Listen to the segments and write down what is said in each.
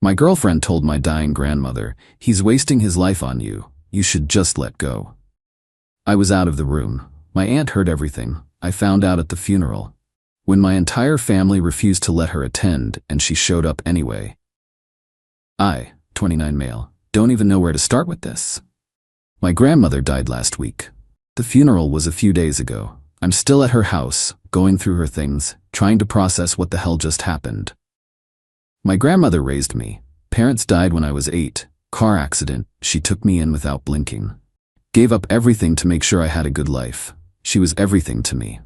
My girlfriend told my dying grandmother, "He's wasting his life on you. You should just let go." I was out of the room. My aunt heard everything. I found out at the funeral, when my entire family refused to let her attend and she showed up anyway. I, 29 male, don't even know where to start with this. My grandmother died last week. The funeral was a few days ago. I'm still at her house, going through her things, trying to process what the hell just happened. My grandmother raised me. Parents died when I was 8. Car accident, she took me in without blinking. Gave up everything to make sure I had a good life. She was everything to me.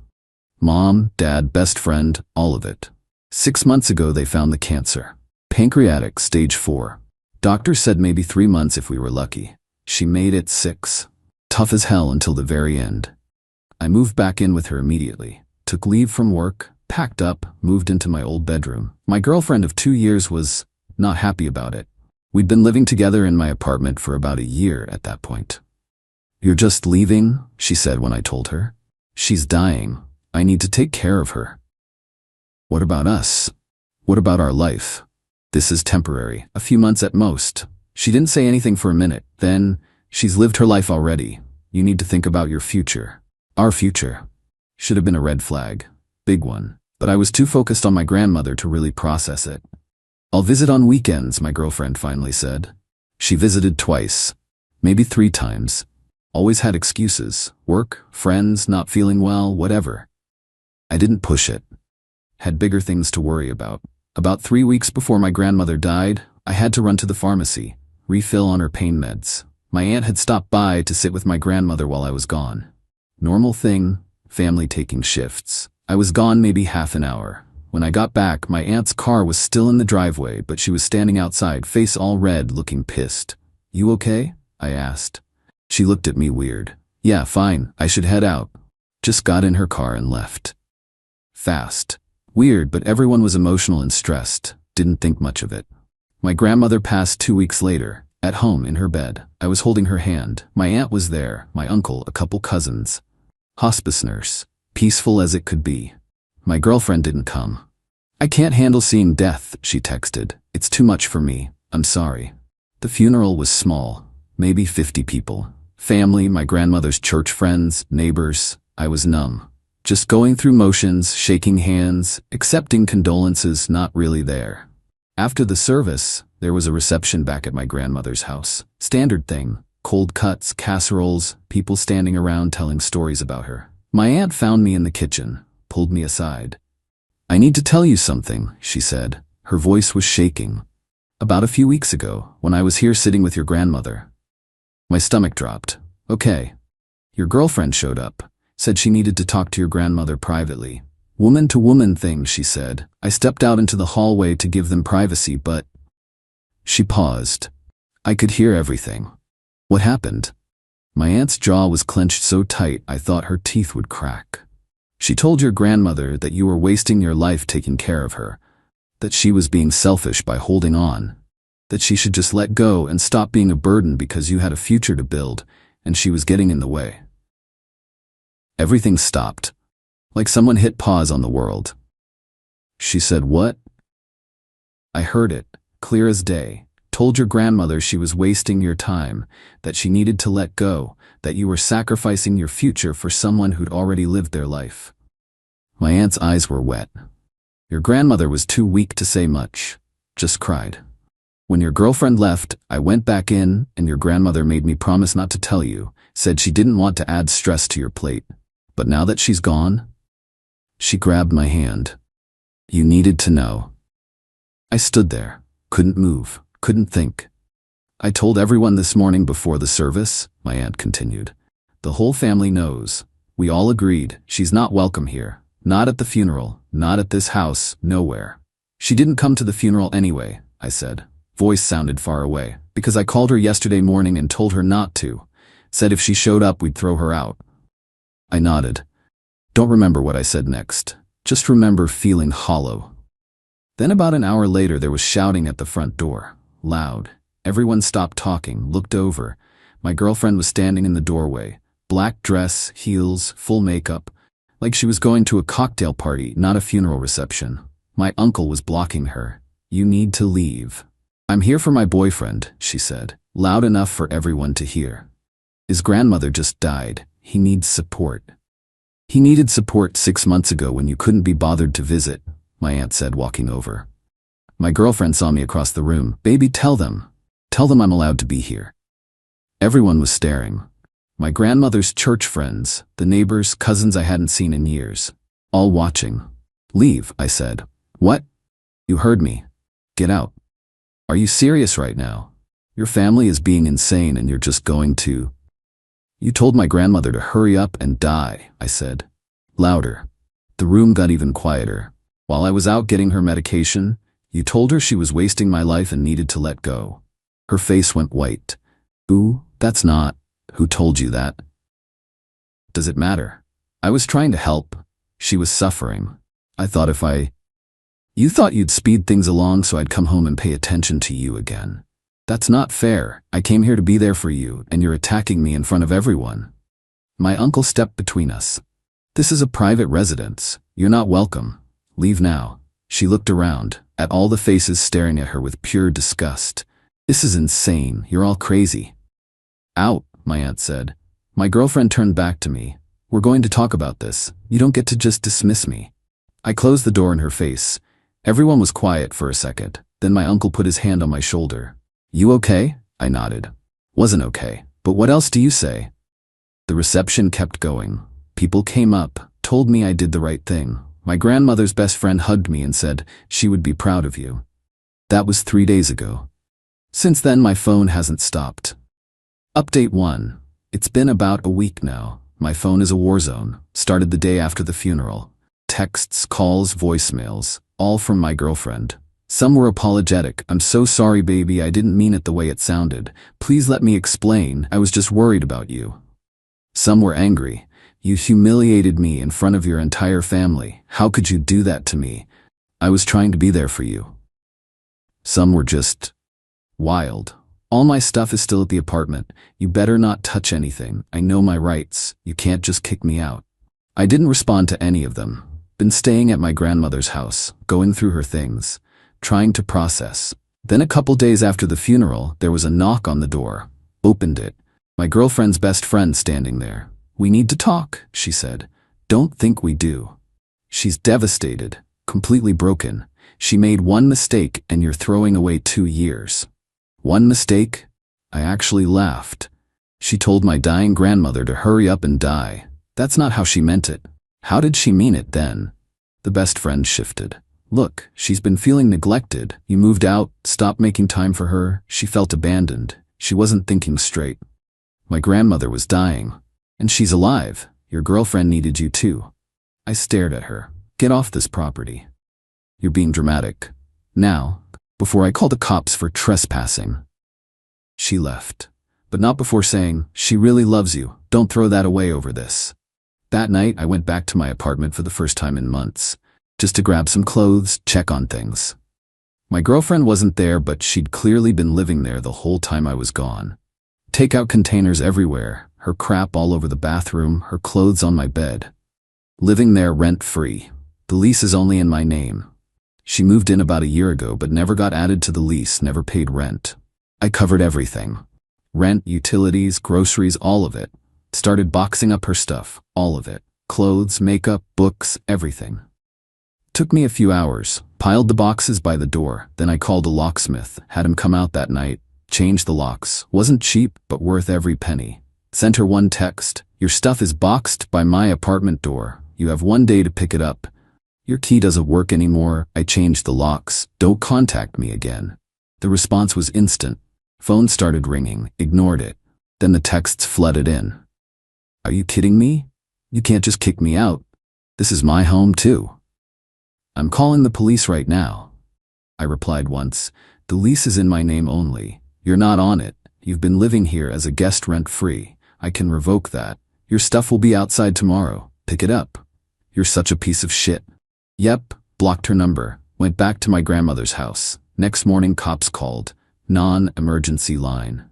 Mom, dad, best friend, all of it. 6 months ago they found the cancer. Pancreatic, stage 4. Doctor said maybe 3 months if we were lucky. She made it 6. Tough as hell until the very end. I moved back in with her immediately. Took leave from work, packed up, moved into my old bedroom. My girlfriend of 2 years was not happy about it. We'd been living together in my apartment for about a year at that point. "You're just leaving?" she said when I told her. "She's dying. I need to take care of her." "What about us? What about our life?" "This is temporary, a few months at most." She didn't say anything for a minute. Then, "She's lived her life already. You need to think about your future." Our future. Should have been a red flag. Big one. But I was too focused on my grandmother to really process it. "I'll visit on weekends," my girlfriend finally said. She visited twice. Maybe 3 times. Always had excuses. Work, friends, not feeling well, whatever. I didn't push it. Had bigger things to worry about. About 3 weeks before my grandmother died, I had to run to the pharmacy, refill on her pain meds. My aunt had stopped by to sit with my grandmother while I was gone. Normal thing, family taking shifts. I was gone maybe half an hour. When I got back, my aunt's car was still in the driveway, but she was standing outside, face all red, looking pissed. "You okay?" I asked. She looked at me weird. "Yeah, fine, I should head out." Just got in her car and left. Fast. Weird, but everyone was emotional and stressed. Didn't think much of it. My grandmother passed 2 weeks later. At home in her bed, I was holding her hand. My aunt was there, my uncle, a couple cousins. Hospice nurse. Peaceful as it could be. My girlfriend didn't come. "I can't handle seeing death," she texted. "It's too much for me. I'm sorry." The funeral was small. Maybe 50 people. Family, my grandmother's church friends, neighbors. I was numb. Just going through motions, shaking hands, accepting condolences, not really there. After the service, there was a reception back at my grandmother's house. Standard thing. Cold cuts, casseroles, people standing around telling stories about her. My aunt found me in the kitchen, pulled me aside. "I need to tell you something," she said. Her voice was shaking. "About a few weeks ago, when I was here sitting with your grandmother." My stomach dropped. "Okay." "Your girlfriend showed up. Said she needed to talk to your grandmother privately." "Woman-to-woman thing," she said. I stepped out into the hallway to give them privacy, but... She paused. I could hear everything. "What happened?" My aunt's jaw was clenched so tight I thought her teeth would crack. "She told your grandmother that you were wasting your life taking care of her, that she was being selfish by holding on, that she should just let go and stop being a burden because you had a future to build, and she was getting in the way." Everything stopped. Like someone hit pause on the world. She said, "What?" I heard it, clear as day. "Told your grandmother she was wasting your time, that she needed to let go, that you were sacrificing your future for someone who'd already lived their life." My aunt's eyes were wet. "Your grandmother was too weak to say much. Just cried. When your girlfriend left, I went back in, and your grandmother made me promise not to tell you, said she didn't want to add stress to your plate. But now that she's gone..." She grabbed my hand. "You needed to know." I stood there, couldn't move, couldn't think. "I told everyone this morning before the service," my aunt continued. "The whole family knows. We all agreed, she's not welcome here. Not at the funeral, not at this house, nowhere." "She didn't come to the funeral anyway," I said. Voice sounded far away. "Because I called her yesterday morning and told her not to. Said if she showed up we'd throw her out." I nodded. Don't remember what I said next. Just remember feeling hollow. Then about an hour later there was shouting at the front door. Loud. Everyone stopped talking, looked over. My girlfriend was standing in the doorway. Black dress, heels, full makeup. Like she was going to a cocktail party, not a funeral reception. My uncle was blocking her. "You need to leave." I'm here for my boyfriend, she said, loud enough for everyone to hear. His grandmother just died. He needs support. He needed support 6 months ago when you couldn't be bothered to visit, my aunt said, walking over. My girlfriend saw me across the room. Baby, tell them. Tell them I'm allowed to be here. Everyone was staring. My grandmother's church friends, the neighbors, cousins I hadn't seen in years. All watching. Leave, I said. What? You heard me. Get out. Are you serious right now? Your family is being insane and you're just going to... You told my grandmother to hurry up and die, I said. Louder. The room got even quieter. While I was out getting her medication, you told her she was wasting my life and needed to let go. Her face went white. Ooh, that's not... Who told you that? Does it matter? I was trying to help. She was suffering. I thought if I... You thought you'd speed things along so I'd come home and pay attention to you again. That's not fair. I came here to be there for you, and you're attacking me in front of everyone. My uncle stepped between us. This is a private residence. You're not welcome. Leave now. She looked around, at all the faces staring at her with pure disgust. This is insane. You're all crazy. Out, my aunt said. My girlfriend turned back to me. We're going to talk about this. You don't get to just dismiss me. I closed the door in her face. Everyone was quiet for a second. Then my uncle put his hand on my shoulder. You okay? I nodded. Wasn't okay. But what else do you say? The reception kept going. People came up, told me I did the right thing. My grandmother's best friend hugged me and said she would be proud of you. That was 3 days ago. Since then, my phone hasn't stopped. Update 1. It's been about a week now. My phone is a war zone. Started the day after the funeral. Texts, calls, voicemails, all from my girlfriend. Some were apologetic. I'm so sorry, baby. I didn't mean it the way it sounded. Please let me explain. I was just worried about you. Some were angry. You humiliated me in front of your entire family. How could you do that to me? I was trying to be there for you. Some were just wild. All my stuff is still at the apartment. You better not touch anything. I know my rights. You can't just kick me out. I didn't respond to any of them. Been staying at my grandmother's house, going through her things, trying to process. Then a couple days after the funeral, there was a knock on the door. Opened it. My girlfriend's best friend standing there. We need to talk, she said. Don't think we do. She's devastated, completely broken. She made one mistake and you're throwing away 2 years. One mistake? I actually laughed. She told my dying grandmother to hurry up and die. That's not how she meant it. How did she mean it then? The best friend shifted. Look, she's been feeling neglected. You moved out, stopped making time for her. She felt abandoned. She wasn't thinking straight. My grandmother was dying. And she's alive. Your girlfriend needed you too. I stared at her. Get off this property. You're being dramatic. Now, before I call the cops for trespassing. She left. But not before saying, she really loves you. Don't throw that away over this. That night, I went back to my apartment for the first time in months. Just to grab some clothes, check on things. My girlfriend wasn't there, but she'd clearly been living there the whole time I was gone. Takeout containers everywhere, her crap all over the bathroom, her clothes on my bed. Living there rent-free. The lease is only in my name. She moved in about a year ago, but never got added to the lease, never paid rent. I covered everything. Rent, utilities, groceries, all of it. Started boxing up her stuff, all of it. Clothes, makeup, books, everything. Took me a few hours, piled the boxes by the door, then I called a locksmith, had him come out that night, changed the locks. Wasn't cheap, but worth every penny. Sent her one text, your stuff is boxed by my apartment door. You have 1 day to pick it up. Your key doesn't work anymore. I changed the locks. Don't contact me again. The response was instant. Phone started ringing, ignored it. Then the texts flooded in. Are you kidding me? You can't just kick me out. This is my home too. I'm calling the police right now. I replied once. The lease is in my name only. You're not on it. You've been living here as a guest rent-free. I can revoke that. Your stuff will be outside tomorrow. Pick it up. You're such a piece of shit. Yep, blocked her number. Went back to my grandmother's house. Next morning, cops called. Non-emergency line.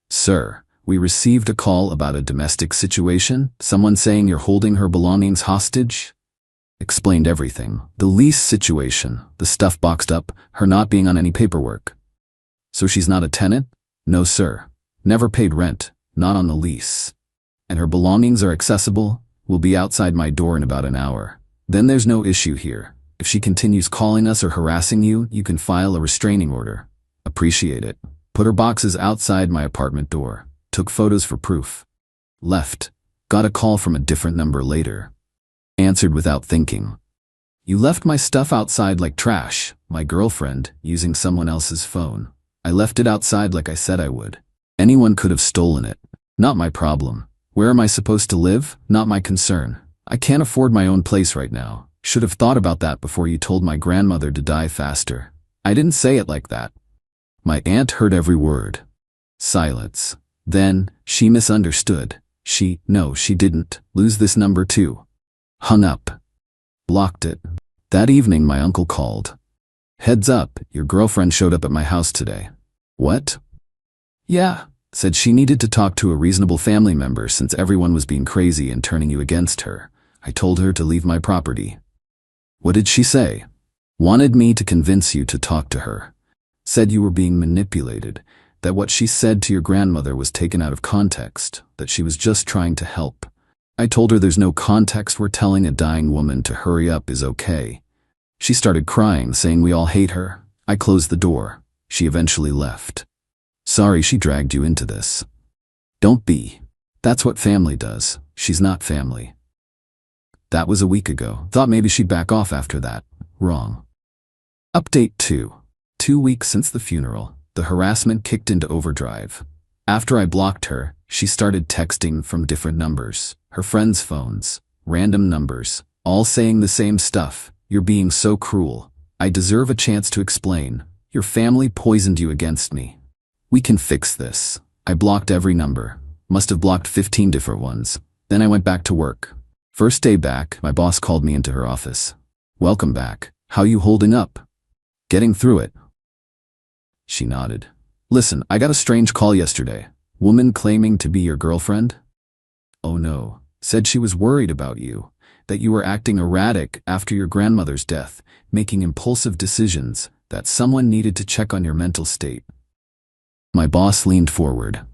Sir, we received a call about a domestic situation. Someone saying you're holding her belongings hostage. Explained everything. The lease situation, the stuff boxed up, her not being on any paperwork. So she's not a tenant? No, sir. Never paid rent, not on the lease. And her belongings are accessible, will be outside my door in about an hour. Then there's no issue here. If she continues calling us or harassing you, you can file a restraining order. Appreciate it. Put her boxes outside my apartment door. Took photos for proof. Left. Got a call from a different number later. Answered without thinking. You left my stuff outside like trash. My girlfriend, using someone else's phone. I left it outside like I said I would. Anyone could have stolen it. Not my problem. Where am I supposed to live? Not my concern. I can't afford my own place right now. Should have thought about that before you told my grandmother to die faster. I didn't say it like that. My aunt heard every word. Silence. Then, she misunderstood. No, she didn't. Lose this number too. Hung up. Blocked it. That evening my uncle called. Heads up, your girlfriend showed up at my house today. What? Yeah, said she needed to talk to a reasonable family member since everyone was being crazy and turning you against her. I told her to leave my property. What did she say? Wanted me to convince you to talk to her. Said you were being manipulated, that what she said to your grandmother was taken out of context, that she was just trying to help. I told her there's no context where telling a dying woman to hurry up is okay. She started crying, saying we all hate her. I closed the door. She eventually left. Sorry she dragged you into this. Don't be. That's what family does. She's not family. That was a week ago. Thought maybe she'd back off after that. Wrong. Update 2. 2 weeks since the funeral, the harassment kicked into overdrive. After I blocked her, she started texting from different numbers, her friends' phones, random numbers, all saying the same stuff. You're being so cruel. I deserve a chance to explain. Your family poisoned you against me. We can fix this. I blocked every number. Must have blocked 15 different ones. Then I went back to work. First day back, my boss called me into her office. Welcome back. How you holding up? Getting through it. She nodded. Listen, I got a strange call yesterday. Woman claiming to be your girlfriend? Oh no. Said she was worried about you. That you were acting erratic after your grandmother's death, making impulsive decisions, that someone needed to check on your mental state. My boss leaned forward.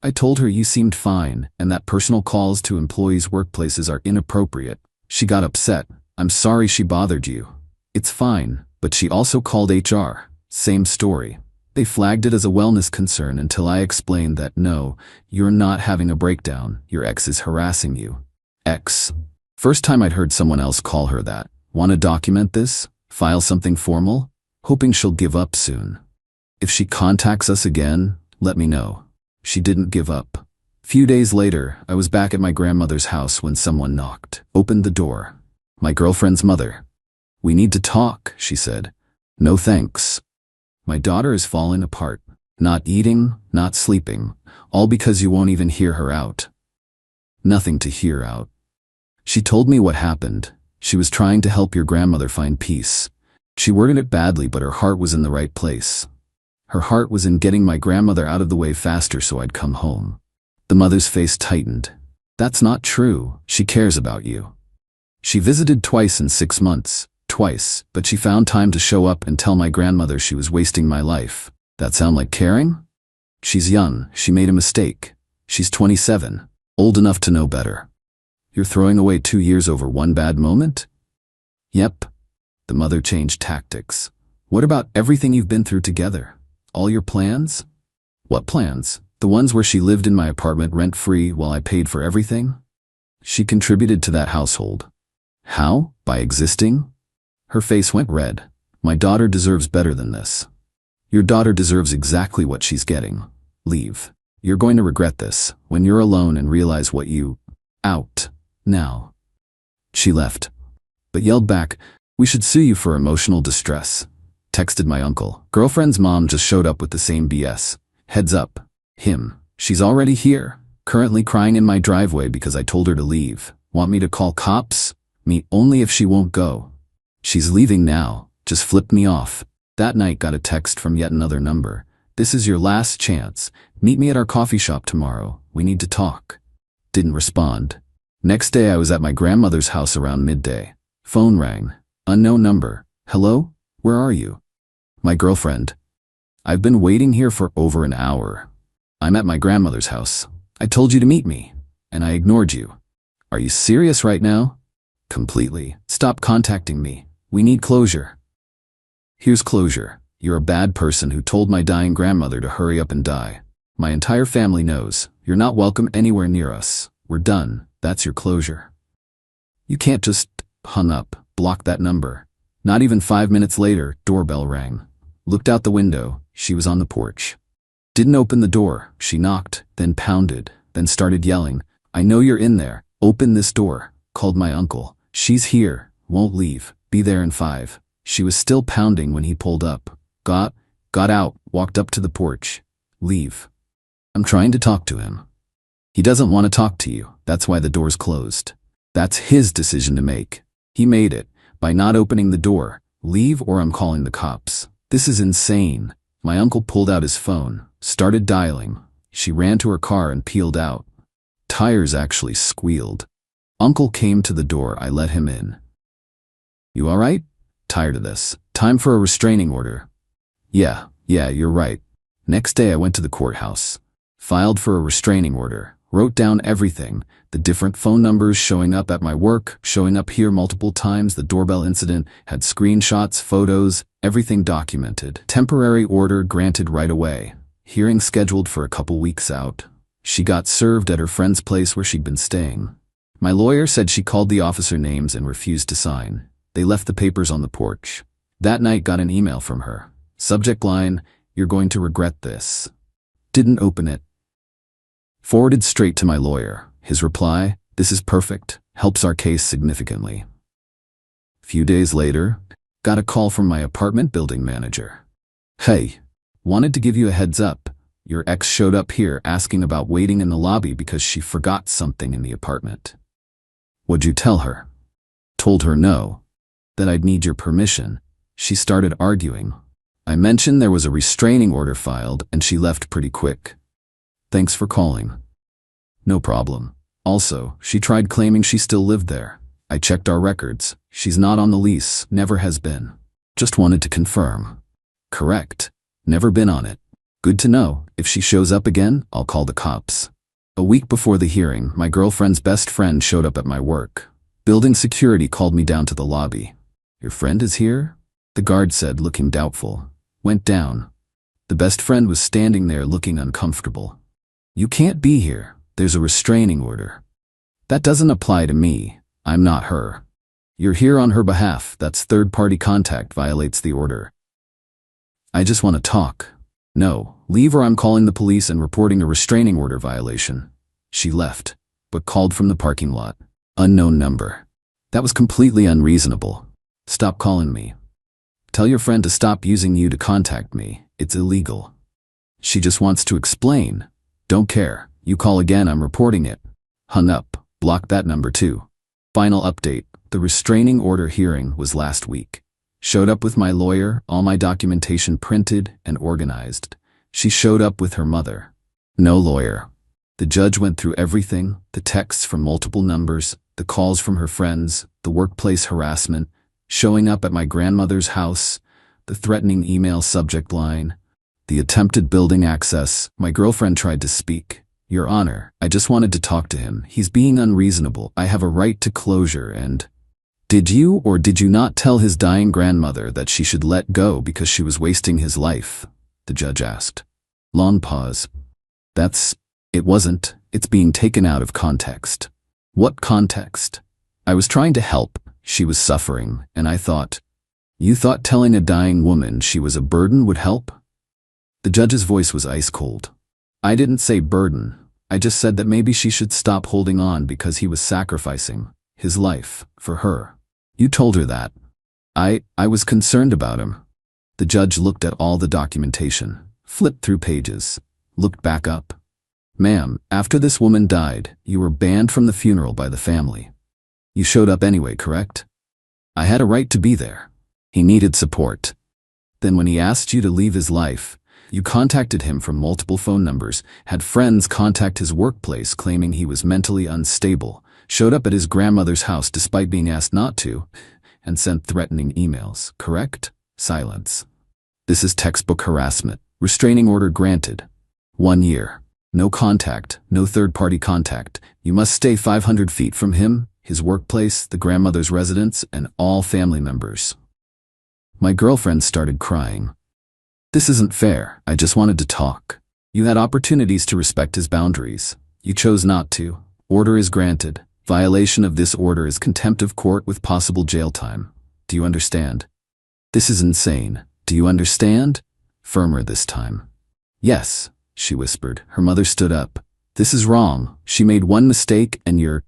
I told her you seemed fine and that personal calls to employees' workplaces are inappropriate. She got upset. I'm sorry she bothered you. It's fine, but she also called HR. Same story. They flagged it as a wellness concern until I explained that no, you're not having a breakdown. Your ex is harassing you. Ex. First time I'd heard someone else call her that. Want to document this? File something formal? Hoping she'll give up soon. If she contacts us again, let me know. She didn't give up. Few days later, I was back at my grandmother's house when someone knocked. Opened the door. My girlfriend's mother. We need to talk, she said. No thanks. My daughter is falling apart. Not eating, not sleeping. All because you won't even hear her out. Nothing to hear out. She told me what happened. She was trying to help your grandmother find peace. She worded it badly, but her heart was in the right place. Her heart was in getting my grandmother out of the way faster so I'd come home. The mother's face tightened. That's not true. She cares about you. She visited twice in 6 months. Twice, but she found time to show up and tell my grandmother she was wasting my life. That sound like caring? She's young. She made a mistake. She's 27. Old enough to know better. You're throwing away 2 years over one bad moment? Yep. The mother changed tactics. What about everything you've been through together? All your plans? What plans? The ones where she lived in my apartment rent-free while I paid for everything? She contributed to that household. How? By existing? Her face went red. My daughter deserves better than this. Your daughter deserves exactly what she's getting. Leave. You're going to regret this when you're alone and realize what you... Out. Now. She left, but yelled back, we should sue you for emotional distress. Texted my uncle. Girlfriend's mom just showed up with the same BS. Heads up. Him. She's already here. Currently crying in my driveway because I told her to leave. Want me to call cops? Me only if she won't go. She's leaving now. Just flipped me off. That night got a text from yet another number. This is your last chance. Meet me at our coffee shop tomorrow. We need to talk. Didn't respond. Next day I was at my grandmother's house around midday. Phone rang. Unknown number. Hello? Where are you? My girlfriend. I've been waiting here for over an hour. I'm at my grandmother's house. I told you to meet me, and I ignored you. Are you serious right now? Completely. Stop contacting me. We need closure. Here's closure. You're a bad person who told my dying grandmother to hurry up and die. My entire family knows. You're not welcome anywhere near us. We're done. That's your closure. You can't just hung up, block that number. Not even 5 minutes later, doorbell rang. Looked out the window. She was on the porch. Didn't open the door. She knocked, then pounded, then started yelling. I know you're in there. Open this door. Called my uncle. She's here. Won't leave. Be there in 5. She was still pounding when he pulled up. Got out, walked up to the porch. Leave. I'm trying to talk to him. He doesn't want to talk to you. That's why the door's closed. That's his decision to make. He made it by not opening the door. Leave or I'm calling the cops. This is insane. My uncle pulled out his phone, started dialing. She ran to her car and peeled out. Tires actually squealed. Uncle came to the door. I let him in. You all right? Tired of this. Time for a restraining order. Yeah, you're right. Next day I went to the courthouse. Filed for a restraining order. Wrote down everything. The different phone numbers showing up at my work, showing up here multiple times, the doorbell incident, had screenshots, photos, everything documented. Temporary order granted right away. Hearing scheduled for a couple weeks out. She got served at her friend's place where she'd been staying. My lawyer said she called the officer names and refused to sign. They left the papers on the porch. That night got an email from her. Subject line, you're going to regret this. Didn't open it. Forwarded straight to my lawyer. His reply, this is perfect, helps our case significantly. Few days later, got a call from my apartment building manager. Hey, wanted to give you a heads up. Your ex showed up here asking about waiting in the lobby because she forgot something in the apartment. What'd you tell her? Told her no, that I'd need your permission. She started arguing. I mentioned there was a restraining order filed and she left pretty quick. Thanks for calling. No problem. Also, she tried claiming she still lived there. I checked our records. She's not on the lease, never has been. Just wanted to confirm. Correct. Never been on it. Good to know. If she shows up again, I'll call the cops. A week before the hearing, my girlfriend's best friend showed up at my work. Building security called me down to the lobby. Your friend is here? The guard said, looking doubtful. Went down. The best friend was standing there looking uncomfortable. You can't be here. There's a restraining order. That doesn't apply to me. I'm not her. You're here on her behalf. That's third-party contact, violates the order. I just want to talk. No, leave or I'm calling the police and reporting a restraining order violation. She left, but called from the parking lot. Unknown number. That was completely unreasonable. Stop calling me. Tell your friend to stop using you to contact me. It's illegal. She just wants to explain. Don't care. You call again, I'm reporting it. Hung up. Blocked that number too. Final update. The restraining order hearing was last week. Showed up with my lawyer, all my documentation printed and organized. She showed up with her mother. No lawyer. The judge went through everything, the texts from multiple numbers, the calls from her friends, the workplace harassment, showing up at my grandmother's house, the threatening email subject line, the attempted building access. My girlfriend tried to speak. Your Honor, I just wanted to talk to him. He's being unreasonable. I have a right to closure and... Did you or did you not tell his dying grandmother that she should let go because she was wasting his life? The judge asked. Long pause. It wasn't. It's being taken out of context. What context? I was trying to help. She was suffering, and I thought, you thought telling a dying woman she was a burden would help? The judge's voice was ice cold. I didn't say burden. I just said that maybe she should stop holding on because he was sacrificing his life for her. You told her that. I was concerned about him. The judge looked at all the documentation, flipped through pages, looked back up. Ma'am, after this woman died, you were banned from the funeral by the family. You showed up anyway, correct? I had a right to be there. He needed support. Then when he asked you to leave his life, you contacted him from multiple phone numbers, had friends contact his workplace claiming he was mentally unstable, showed up at his grandmother's house despite being asked not to, and sent threatening emails, correct? Silence. This is textbook harassment. Restraining order granted. 1 year. No contact, no third-party contact. You must stay 500 feet from him, his workplace, the grandmother's residence, and all family members. My girlfriend started crying. This isn't fair. I just wanted to talk. You had opportunities to respect his boundaries. You chose not to. Order is granted. Violation of this order is contempt of court with possible jail time. Do you understand? This is insane. Do you understand? Firmer this time. Yes, she whispered. Her mother stood up. This is wrong. She made one mistake and you're...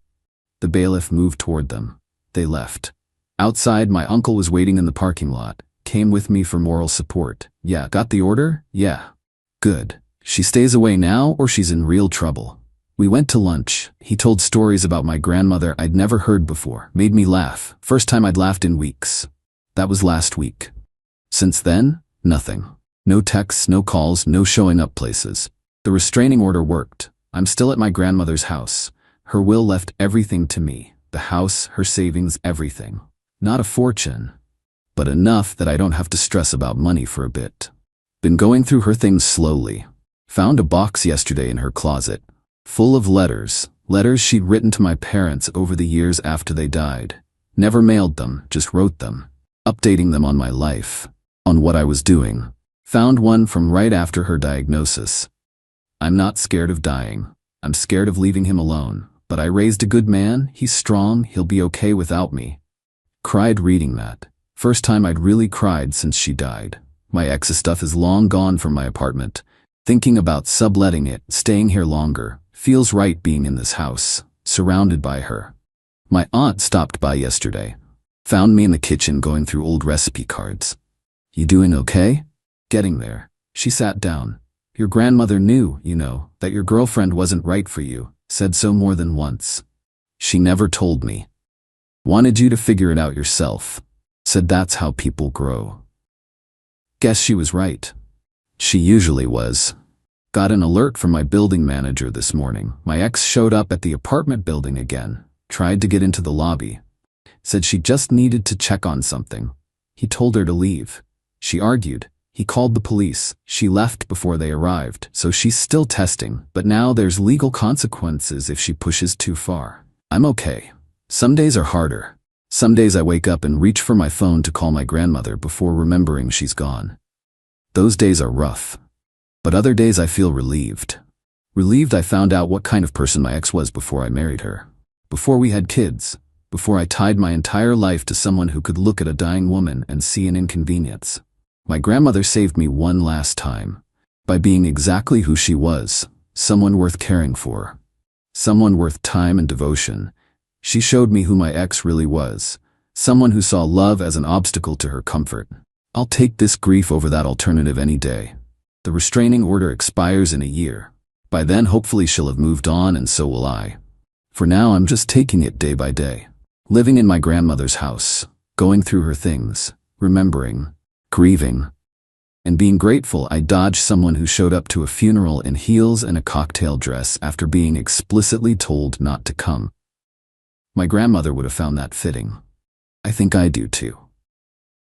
The bailiff moved toward them. They left. Outside, my uncle was waiting in the parking lot. Came with me for moral support. Yeah, got the order? Yeah. Good. She stays away now or she's in real trouble. We went to lunch. He told stories about my grandmother I'd never heard before. Made me laugh. First time I'd laughed in weeks. That was last week. Since then, nothing. No texts, no calls, no showing up places. The restraining order worked. I'm still at my grandmother's house. Her will left everything to me. The house, her savings, everything. Not a fortune, but enough that I don't have to stress about money for a bit. Been going through her things slowly. Found a box yesterday in her closet, full of letters she'd written to my parents over the years after they died. Never mailed them, just wrote them, updating them on my life, on what I was doing. Found one from right after her diagnosis. I'm not scared of dying. I'm scared of leaving him alone, but I raised a good man, he's strong, he'll be okay without me. Cried reading that. First time I'd really cried since she died. My ex's stuff is long gone from my apartment. Thinking about subletting it, staying here longer. Feels right being in this house, surrounded by her. My aunt stopped by yesterday. Found me in the kitchen going through old recipe cards. You doing okay? Getting there. She sat down. Your grandmother knew, you know, that your girlfriend wasn't right for you. Said so more than once. She never told me. Wanted you to figure it out yourself. Said that's how people grow. Guess she was right. She usually was. Got an alert from my building manager this morning. My ex showed up at the apartment building again. Tried to get into the lobby. Said she just needed to check on something. He told her to leave. She argued. He called the police. She left before they arrived, so she's still testing, but now there's legal consequences if she pushes too far. I'm okay. Some days are harder. Some days I wake up and reach for my phone to call my grandmother before remembering she's gone. Those days are rough. But other days I feel relieved. Relieved I found out what kind of person my ex was before I married her. Before we had kids. Before I tied my entire life to someone who could look at a dying woman and see an inconvenience. My grandmother saved me one last time. By being exactly who she was. Someone worth caring for. Someone worth time and devotion. She showed me who my ex really was. Someone who saw love as an obstacle to her comfort. I'll take this grief over that alternative any day. The restraining order expires in a year. By then hopefully she'll have moved on and so will I. For now I'm just taking it day by day. Living in my grandmother's house. Going through her things. Remembering. Grieving. And being grateful I dodged someone who showed up to a funeral in heels and a cocktail dress after being explicitly told not to come. My grandmother would have found that fitting. I think I do too.